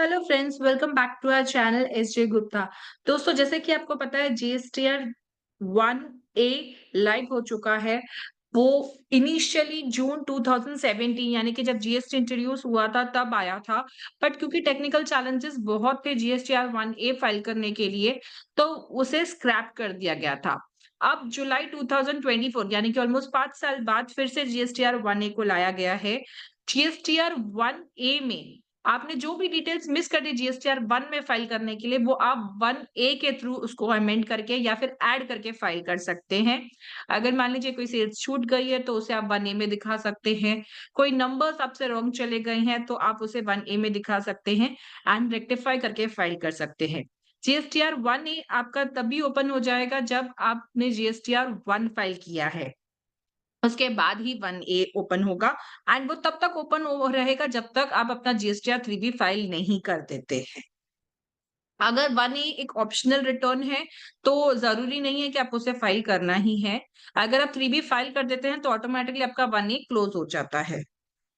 Hello friends, welcome back to our channel SJ Gupta. दोस्तों, जैसे कि आपको पता है जीएसटीआर 1A लाइव हो चुका है। वो इनिशियली जून 2017 यानी कि जब जीएसटी इंट्रोड्यूस हुआ था तब आया था। बट क्योंकि टेक्निकल चैलेंजेस बहुत थे जीएसटीआर 1A फाइल करने के लिए, तो उसे स्क्रैप कर दिया गया था। अब जुलाई 2024 यानी कि ऑलमोस्ट 5 साल बाद फिर से जीएसटीआर 1A को लाया गया है। जीएसटीआर 1A में आपने जो भी डिटेल्स मिस कर दी जीएसटीआर 1 में फाइल करने के लिए, वो आप 1A के थ्रू उसको अमेंड करके या फिर ऐड करके फाइल कर सकते हैं। अगर मान लीजिए कोई सेल्स छूट गई है तो उसे आप 1A में दिखा सकते हैं। कोई नंबर्स आपसे रॉन्ग चले गए हैं तो आप उसे 1A में दिखा सकते हैं एंड रेक्टिफाई करके फाइल कर सकते हैं। जीएसटीआर 1A आपका तभी ओपन हो जाएगा जब आपने जीएसटीआर 1 फाइल किया है। उसके बाद ही 1A ओपन होगा एंड वो तब तक ओपन हो रहेगा जब तक आप अपना जीएसटीआर 3B फाइल नहीं कर देते हैं। अगर 1A एक ऑप्शनल रिटर्न है, तो ज़रूरी नहीं है कि आप उसे फाइल करना ही है। अगर आप 3B फाइल कर देते हैं, तो ऑटोमैटिकली आपका 1A क्लोज़ हो जाता है।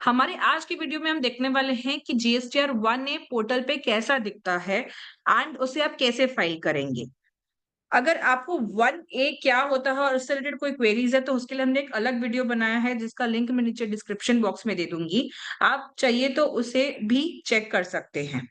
हमारे आज की वीडियो में हम देखने वाले हैं कि जीएसटीआर 1A पोर्टल पे कैसा दिखता है एंड उसे आप कैसे फाइल करेंगे। अगर आपको 1A क्या होता है और उससे रिलेटेड कोई क्वेरीज है तो उसके लिए हमने एक अलग वीडियो बनाया है जिसका लिंक मैं नीचे डिस्क्रिप्शन बॉक्स में दे दूंगी। आप चाहिए तो उसे भी चेक कर सकते हैं।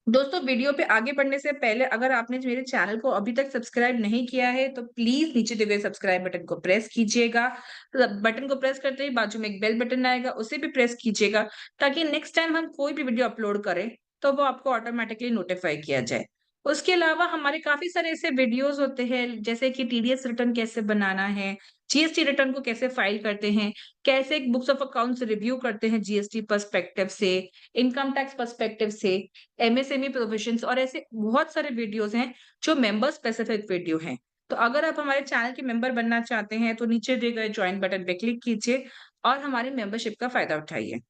दोस्तों, वीडियो पे आगे बढ़ने से पहले अगर आपने मेरे चैनल को अभी तक सब्सक्राइब नहीं किया है तो प्लीज नीचे दिए गए सब्सक्राइब बटन को प्रेस कीजिएगा। बटन को प्रेस करते ही बाजू में एक बेल बटन आएगा, उसे भी प्रेस कीजिएगा ताकि नेक्स्ट टाइम हम कोई भी वीडियो अपलोड करें तो वो आपको ऑटोमेटिकली नोटिफाई किया जाए। उसके अलावा हमारे काफी सारे ऐसे वीडियोस होते हैं जैसे कि टीडीएस रिटर्न कैसे बनाना है, जीएसटी रिटर्न को कैसे फाइल करते हैं, कैसे बुक्स ऑफ अकाउंट्स रिव्यू करते हैं जीएसटी पर्सपेक्टिव से, इनकम टैक्स पर्सपेक्टिव से, एमएसएमई प्रोविजंस और ऐसे बहुत सारे वीडियोस हैं जो मेंबर स्पेसिफिक वीडियो हैं। तो अगर आप हमारे चैनल के मेंबर बनना चाहते हैं तो नीचे दिए गए ज्वाइन बटन पे क्लिक कीजिए और हमारी मेंबरशिप का फायदा उठाइए।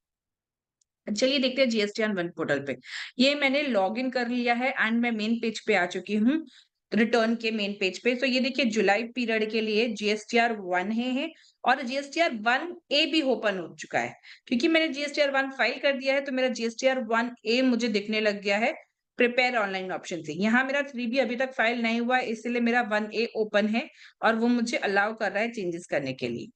चलिए देखते हैं जीएसटीआर 1 पोर्टल पे। ये मैंने लॉगिन कर लिया है एंड मैं मेन पेज पे आ चुकी हूँ, रिटर्न के मेन पेज पे। तो ये देखिए जुलाई पीरियड के लिए जीएसटीआर 1 है और जीएसटीआर 1A भी ओपन हो चुका है। क्योंकि मैंने जीएसटीआर 1 फाइल कर दिया है तो मेरा जीएसटीआर 1A मुझे दिखने लग गया है प्रिपेयर ऑनलाइन ऑप्शन से। यहाँ मेरा 3B अभी तक फाइल नहीं हुआ है इसलिए मेरा 1A ओपन है और वो मुझे अलाउ कर रहा है चेंजेस करने के लिए।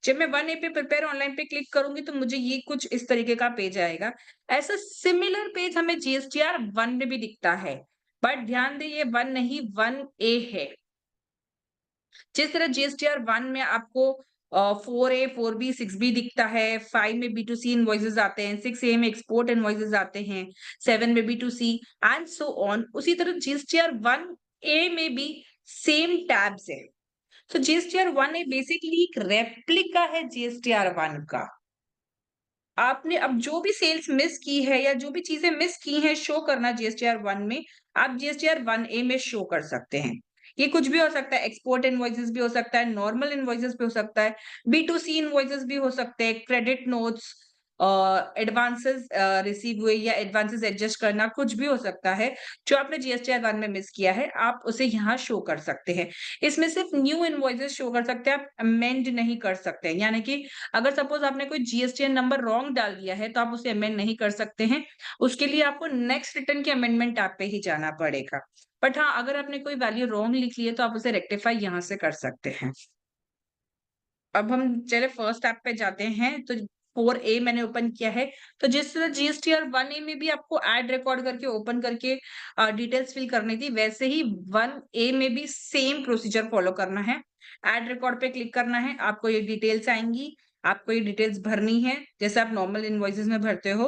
जब मैं 1A पे प्रिपेयर ऑनलाइन पे क्लिक करूँगी तो मुझे ये कुछ इस तरीके का पेज आएगा। ऐसा सिमिलर पेज हमें जीएसटीआर 1 में भी दिखता है। बट ध्यान दें ये 1 नहीं 1A है। जिस तरह जीएसटीआर 1 में आपको 4A, 4B, 6B दिखता है, 5 में B2C इनवॉइसेस आते हैं, 6A में एक्सपोर्ट इनवॉइसेस आते हैं, 7 में B2C एंड सो ऑन। उसी तरह जीएसटीआर 1A में भी सेम टैब्स है। तो जीएसटीआर 1A बेसिकली एक रेप्लिका है जीएसटीआर 1 का। आपने अब जो भी सेल्स मिस की है या जो भी चीजें मिस की हैं शो करना जीएसटीआर 1 में, आप जीएसटीआर 1A में शो कर सकते हैं। ये कुछ भी हो सकता है, एक्सपोर्ट इनवॉइसेस भी हो सकता है, नॉर्मल इनवॉइसेस भी हो सकता है, बी2सी इनवॉइसेस भी हो सकते हैं, क्रेडिट नोट्स, एडवांसेस रिसीव हुए या एडवांसेस एडजस्ट करना कुछ भी हो सकता है। जो आपने जीएसटीआर 1 में मिस किया है, आप उसे यहाँ शो कर सकते हैं। इसमें सिर्फ न्यू इनवॉइसेस शो कर सकते हैं, आप अमेंड नहीं कर सकते हैं। यानी कि अगर सपोज आपने कोई जीएसटीएन नंबर रॉन्ग डाल दिया है तो आप उसे अमेंड नहीं कर सकते हैं। उसके लिए आपको नेक्स्ट रिटर्न के अमेंडमेंट टैब पे ही जाना पड़ेगा। बट हाँ, अगर आपने कोई वैल्यू रॉन्ग लिख ली है तो आप उसे रेक्टिफाई यहाँ से कर सकते हैं। अब हम चले फर्स्ट टैब पे जाते हैं तो 4A मैंने ओपन किया है। तो जिस तरह जीएसटीआर 1A में भी आपको ऐड रिकॉर्ड करके ओपन करके डिटेल्स फिल करनी थी, वैसे ही 1A में भी सेम प्रोसीजर फॉलो करना है। ऐड रिकॉर्ड पे क्लिक करना है, आपको ये डिटेल्स आएंगी, आपको ये डिटेल्स भरनी है जैसे आप नॉर्मल इनवॉइसेस में भरते हो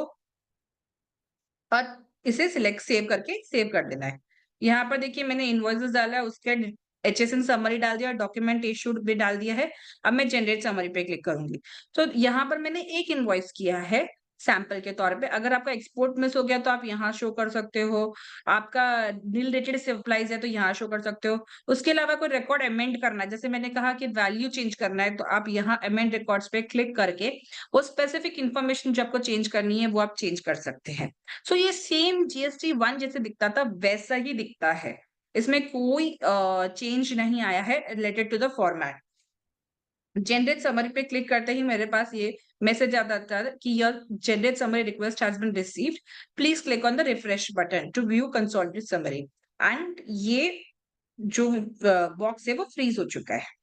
और इसे सिलेक्ट सेव करके सेव कर देना है। यहाँ पर देखिए मैंने इनवॉइसेस डाला है, उसके एचएसएन समरी डाल दिया और डॉक्यूमेंट इशूड भी डाल दिया है। अब मैं जनरेट समरी पे क्लिक करूंगी। तो यहाँ पर मैंने एक इनवॉइस किया है सैंपल के तौर पे। अगर आपका एक्सपोर्ट मिस हो गया तो आप यहाँ शो कर सकते हो। आपका नील रेटेड सप्लाईज है तो यहाँ शो कर सकते हो। उसके अलावा कोई रिकॉर्ड अमेंड करना है, जैसे मैंने कहा कि वैल्यू चेंज करना है, तो आप यहाँ अमेंड रिकॉर्ड्स पे क्लिक करके वो स्पेसिफिक इन्फॉर्मेशन जो आपको चेंज करनी है वो आप चेंज कर सकते हैं। सो ये सेम जीएसटी 1 जैसे दिखता था वैसा ही दिखता है। इसमें कोई चेंज नहीं आया है related to the format. Generate summary पे क्लिक करते ही मेरे पास ये मैसेज आ जाता है कि your generate summary request has been received, please click on the refresh button to view consolidated summary. And ये जो बॉक्स है वो फ्रीज हो चुका है।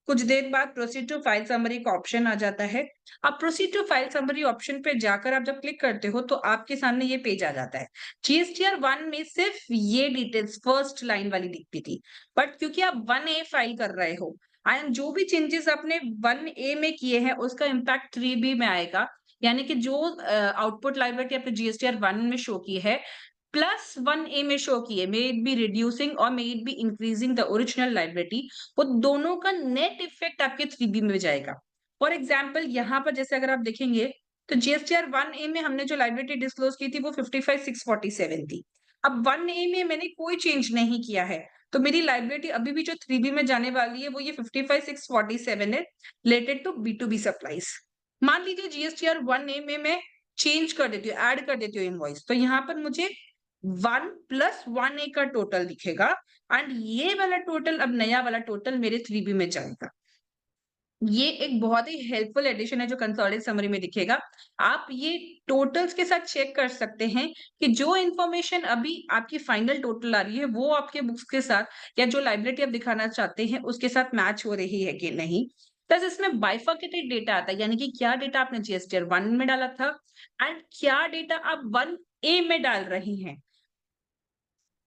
कुछ देर बाद प्रोसीड टू फाइल समरी का ऑप्शन आ जाता है। अब proceed to file summary option पे जाकर आप जब क्लिक करते हो तो आपके सामने ये पेज आ जाता है। जीएसटीआर 1 में सिर्फ ये डिटेल्स फर्स्ट लाइन वाली दिखती थी, बट क्योंकि आप 1A फाइल कर रहे हो एंड जो भी चेंजेस आपने 1A में किए हैं उसका इम्पैक्ट 3B में आएगा। यानी कि जो आउटपुट लाइब्रेरी आपने जीएसटीआर 1 में शो की है प्लस 1A में शो किए, मे इट बी रिड्यूसिंग और may it be increasing the original library, वो दोनों का नेट इफेक्ट आपके 3B में जाएगा। फॉर एग्जाम्पल यहाँ पर जैसे अगर आप देखेंगे तो जीएसटीआर 1A में हमने जो लाइब्रेरी डिस्क्लोज की थी वो 55,647 थी। अब 1A में मैंने कोई चेंज नहीं किया है, तो मेरी लाइब्रेरी अभी भी जो 3B में जाने वाली है वो ये 55,647 है, रिलेटेड टू B2B सप्लाईज। मान लीजिए जीएसटीआर 1A में मैं चेंज कर देती हूँ, ऐड कर देती हूँ इनवॉइस, तो यहाँ पर मुझे 1 प्लस 1A का टोटल दिखेगा एंड ये वाला टोटल, अब नया वाला टोटल मेरे 3B में जाएगा। ये एक बहुत ही हेल्पफुल एडिशन है जो कंसोलिडेटेड समरी में दिखेगा। आप ये टोटल्स के साथ चेक कर सकते हैं कि जो इन्फॉर्मेशन अभी आपकी फाइनल टोटल आ रही है वो आपके बुक्स के साथ या जो लाइब्रेरी आप दिखाना चाहते हैं उसके साथ मैच हो रही है कि नहीं। प्लस इसमें बाइफर्केटेड डेटा आता है, यानी कि क्या डेटा आपने जीएसटीआर 1 में डाला था एंड क्या डेटा आप 1A में डाल रही हैं।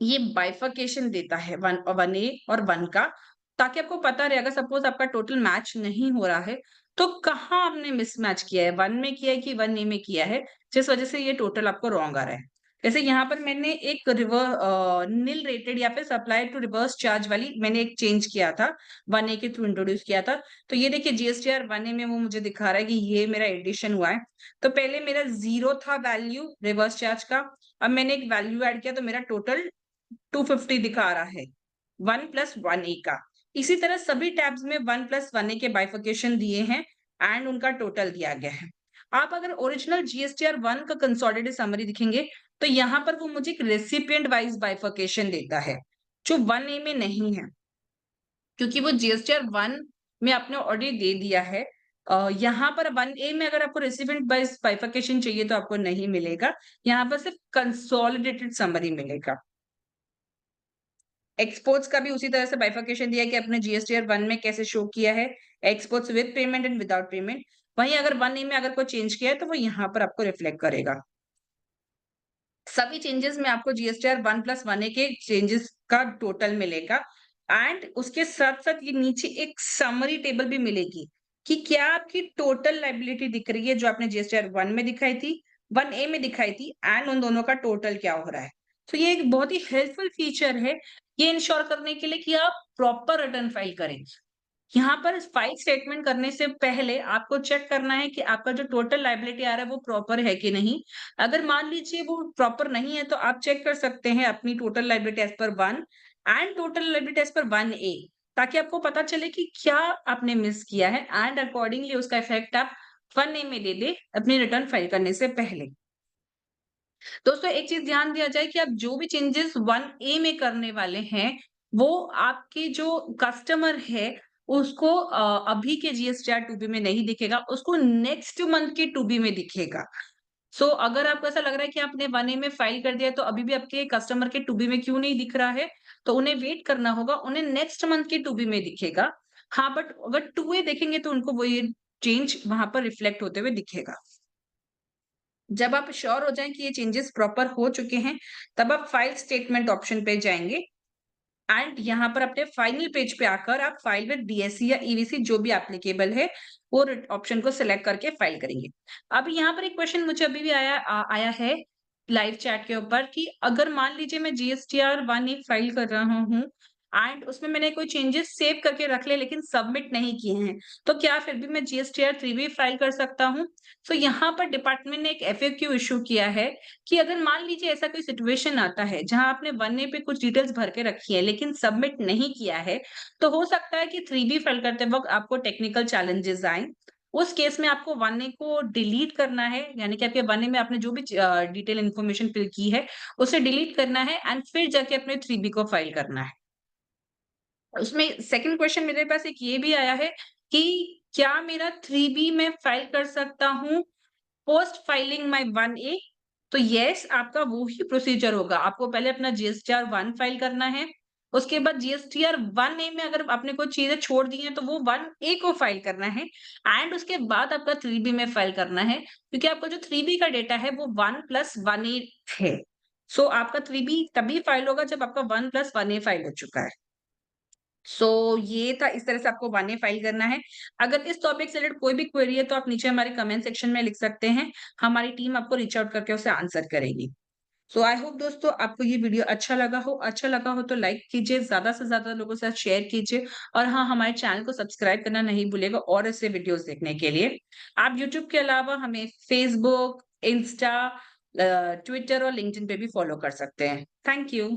ये बाइफर्केशन देता है 1A और 1 का, ताकि आपको पता रहे अगर सपोज आपका टोटल मैच नहीं हो रहा है तो कहाँ आपने मिसमैच किया है, 1 में किया है कि 1A में किया है, जिस वजह से ये टोटल आपको रॉन्ग आ रहा है। जैसे यहाँ पर मैंने एक निल रेटेड या फिर सप्लाई टू रिवर्स चार्ज वाली मैंने एक चेंज किया था, 1A के थ्रू इंट्रोड्यूस किया था। तो ये देखिए जीएसटीआर 1A में वो मुझे दिखा रहा है कि ये मेरा एडिशन हुआ है। तो पहले मेरा 0 था वैल्यू रिवर्स चार्ज का, अब मैंने एक वैल्यू ऐड किया तो मेरा टोटल 250 दिखा रहा है 1 प्लस 1A का। इसी तरह सभी टैब्स में 1 प्लस 1A के बाइफर्केशन दिए हैं एंड उनका टोटल दिया गया है। आप अगर ओरिजिनल जीएसटीआर 1 का कंसोलिडेटेड समरी दिखेंगे तो यहाँ पर वो मुझे एक रेसिपिएंट वाइज बाइफर्केशन देता है जो 1A में नहीं है, क्योंकि वो जीएसटीआर 1 में आपने ऑलरेडी दे दिया है। यहाँ पर 1A में अगर आपको रेसिपिएंट वाइज बाइफर्केशन चाहिए तो आपको नहीं मिलेगा, यहाँ पर सिर्फ कंसोलिडेटेड समरी मिलेगा। एक्सपोर्ट्स का भी उसी तरह से बाइफर्केशन दिया है कि आपने जीएसटीआर 1 में कैसे शो किया है, exports with payment and without payment. वहीं अगर 1A में अगर कोई चेंज किया है तो वो यहाँ पर आपको रिफ्लेक्ट करेगा। सभी चेंजेस में आपको जीएसटीआर 1 प्लस 1A के चेंजेस का टोटल मिलेगा एंड उसके साथ-साथ ये नीचे एक समरी टेबल भी मिलेगी कि क्या आपकी टोटल लायबिलिटी दिख रही है जो आपने जीएसटीआर 1 में दिखाई थी, 1A में दिखाई थी एंड उन दोनों का टोटल क्या हो रहा है। तो ये एक बहुत ही हेल्पफुल फीचर है, ये इंश्योर करने के लिए कि आप प्रॉपर रिटर्न फाइल करें। यहाँ पर फाइल स्टेटमेंट करने से पहले आपको चेक करना है कि आपका जो टोटल लायबिलिटी आ रहा है वो प्रॉपर है कि नहीं। अगर मान लीजिए वो प्रॉपर नहीं है तो आप चेक कर सकते हैं अपनी total liability as per 1 and total liability as per 1A, ताकि आपको पता चले कि क्या आपने मिस किया है एंड अकॉर्डिंगली उसका इफेक्ट आप 1A में दे दें अपनी रिटर्न फाइल करने से पहले। दोस्तों एक चीज ध्यान दिया जाए कि आप जो भी चेंजेस 1A में करने वाले हैं वो आपके जो कस्टमर है उसको अभी के जीएसटीआर 2B में नहीं दिखेगा, उसको नेक्स्ट मंथ के 2B में दिखेगा। सो अगर आपको ऐसा लग रहा है कि आपने 1A में फाइल कर दिया है तो अभी भी आपके कस्टमर के 2B में क्यों नहीं दिख रहा है, तो उन्हें वेट करना होगा, उन्हें नेक्स्ट मंथ के 2B में दिखेगा। हाँ, बट अगर 2A देखेंगे तो उनको वो ये चेंज वहां पर रिफ्लेक्ट होते हुए दिखेगा। जब आप श्योर हो जाएं कि ये चेंजेस प्रॉपर हो चुके हैं, तब आप फाइल स्टेटमेंट ऑप्शन पे जाएंगे एंड यहाँ पर अपने फाइनल पेज पे आकर आप फाइल विद डीएससी या ईवीसी जो भी एप्लीकेबल है वो ऑप्शन को सिलेक्ट करके फाइल करेंगे। अब यहाँ पर एक क्वेश्चन मुझे अभी भी आया है लाइव चैट के ऊपर कि अगर मान लीजिए मैं जीएसटीआर 1 फाइल कर रहा हूँ एंड उसमें मैंने कोई चेंजेस सेव करके रख ले लेकिन सबमिट नहीं किए हैं, तो क्या फिर भी मैं जीएसटीआर 3 भी फाइल कर सकता हूँ? तो यहाँ पर डिपार्टमेंट ने एक एफएक्यू इशू किया है कि अगर मान लीजिए ऐसा कोई सिचुएशन आता है जहां आपने 1A पे कुछ डिटेल्स भर के रखी है लेकिन सबमिट नहीं किया है, तो हो सकता है कि 3B फाइल करते वक्त आपको टेक्निकल चैलेंजेस आए। उस केस में आपको 1A को डिलीट करना है, यानी कि आपके 1A में आपने जो भी डिटेल इन्फॉर्मेशन फिल की है उसे डिलीट करना है एंड फिर जाके अपने 3B को फाइल करना है। उसमें सेकंड क्वेश्चन मेरे पास एक ये भी आया है कि क्या मेरा 3B मैं फाइल कर सकता हूँ पोस्ट फाइलिंग माय 1A? तो यस, आपका वो ही प्रोसीजर होगा। आपको पहले अपना जीएसटीआर 1 फाइल करना है, उसके बाद जीएसटीआर 1A में अगर आपने कोई चीज़ें छोड़ दी हैं, तो वो 1A को फाइल करना है एंड उसके बाद आपका 3B में फाइल करना है, क्योंकि आपका जो 3B का डेटा है, वो 1 प्लस 1A है। सो आपका 3B तभी फाइल होगा जब आपका 1 प्लस 1A फाइल हो चुका है। सो ये था, इस तरह से आपको 1A फाइल करना है। अगर इस टॉपिक से रिलेटेड कोई भी क्वेरी है, तो आप नीचे हमारे कमेंट सेक्शन में लिख सकते हैं। हमारी टीम आपको रीच आउट करके उसे आंसर करेगी। सो आई होप दोस्तों आपको ये वीडियो अच्छा लगा हो तो लाइक कीजिए, ज़्यादा से ज़्यादा लोगों के साथ शेयर कीजिए और हाँ, हमारे चैनल को सब्सक्राइब करना नहीं भूलिएगा और ऐसे वीडियोज़ देखने के लिए। आप यूट्यूब के अलावा हमें फेसबुक, इंस्टा ट्विटर और लिंक्डइन पे भी फॉलो कर सकते हैं। Thank you.